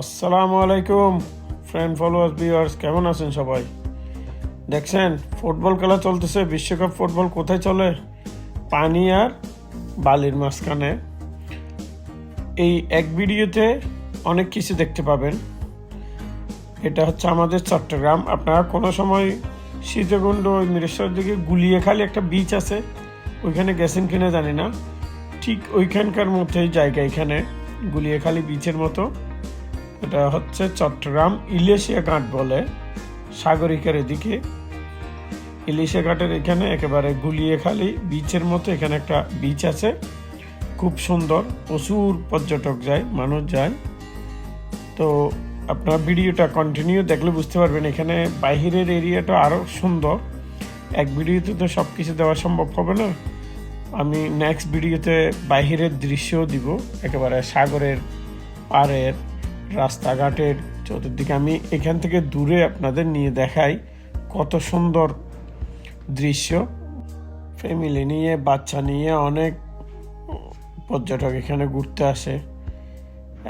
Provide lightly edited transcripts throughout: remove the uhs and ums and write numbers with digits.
আসসালামু আলাইকুম friend followers viewers, কেমন আছেন সবাই? দেখছেন ফুটবল খেলা চলতেছে, বিশ্বকাপ ফুটবল কোথায় চলে? পানি আর বালির মাঝখানে। এই এক ভিডিওতে অনেক কিছু দেখতে পাবেন। এটা হচ্ছে আমাদের চট্টগ্রাম। আপনারা কোনো সময় সীতাকুণ্ড ওই মিরেশ্বরের দিকে গুলিয়াখালী একটা বিচ আছে, ওইখানে গেছেন কিনা জানি না, ঠিক ওইখানকার মধ্যেই জায়গা। এখানে গুলিয়াখালী বিচের মতো। এটা হচ্ছে চট্টগ্রাম ইলিশিয়া ঘাট বলে, সাগরিকার এদিকে ইলিশিয়া ঘাটের এখানে একেবারে গুলিয়াখালী বিচের মতো এখানে একটা বিচ আছে, খুব সুন্দর। প্রচুর পর্যটক যায়, মানুষ যায়। তো আপনার ভিডিওটা কন্টিনিউ দেখলে বুঝতে পারবেন এখানে বাহিরের এরিয়াটা আরও সুন্দর। এক ভিডিওতে তো সব কিছু দেওয়া সম্ভব হবে না। আমি নেক্সট ভিডিওতে বাহিরের দৃশ্যও দিব, একেবারে সাগরের পাড়ের রাস্তাঘাটের চতুর্দিকে। আমি এখান থেকে দূরে আপনাদের নিয়ে দেখাই কত সুন্দর দৃশ্য। ফ্যামিলি নিয়ে, বাচ্চা নিয়ে অনেক পর্যটক এখানে ঘুরতে আসে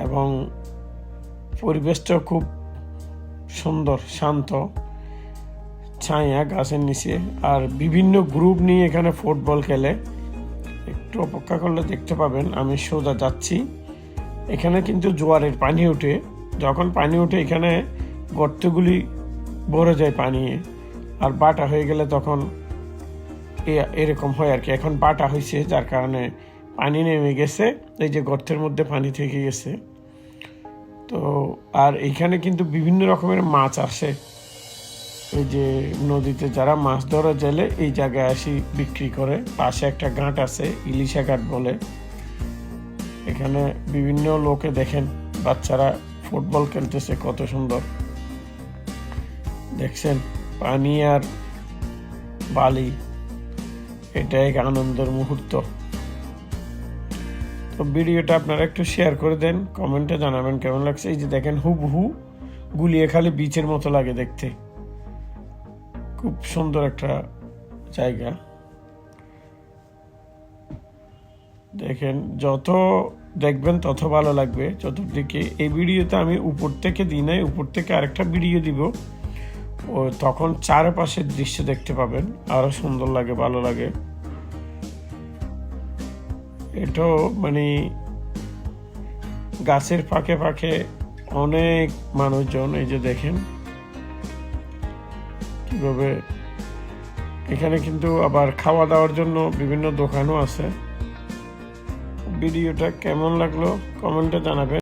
এবং পরিবেশটাও খুব সুন্দর, শান্ত, ছায়া গাছের নিচে। আর বিভিন্ন গ্রুপ নিয়ে এখানে ফুটবল খেলে। একটু অপেক্ষা করলে দেখতে পাবেন আমি সোজা যাচ্ছি। এখানে কিন্তু জোয়ারের পানি ওঠে, যখন পানি ওঠে এখানে গর্তগুলি ভরে যায় পানি, আর বাটা হয়ে গেলে তখন এরকম হয় আর কি। এখন বাটা হয়েছে যার কারণে পানি নেমে গেছে, এই যে গর্তের মধ্যে পানি থেকে গেছে। তো আর এখানে কিন্তু বিভিন্ন রকমের মাছ আসে, এই যে নদীতে যারা মাছ ধরা জেলে এই জায়গায় আসি বিক্রি করে। পাশে একটা ঘাট আছে, ইলিশা ঘাট বলে। এখানে বিভিন্ন লোকে দেখেন বাচ্চারা ফুটবল খেলতেছে, কত সুন্দর দেখছেন। পানি আর বালি, এটা এক আনন্দের মুহূর্ত। তো ভিডিওটা আপনারা একটু শেয়ার করে দেন, কমেন্টে জানাবেন কেমন লাগছে। এই যে দেখেন হুবহু গুলিয়াখালী বিচের মতো লাগে দেখতে, খুব সুন্দর একটা জায়গা। দেখেন যত দেখবেন তত ভালো লাগবে চতুর্দিকে। এই ভিডিওতে আমি উপর থেকে দিই নাই, উপর থেকে আরেকটা ভিডিও দিব, ও তখন চারপাশের দৃশ্য দেখতে পাবেন, আরো সুন্দর লাগে, ভালো লাগে। এটাও মানে গাছের ফাঁকে ফাঁকে অনেক মানুষজন, এই যে দেখেন কিভাবে। এখানে কিন্তু আবার খাওয়া দাওয়ার জন্য বিভিন্ন দোকানও আছে। ভিডিওটা কেমন লাগলো কমেন্টে জানাবেন।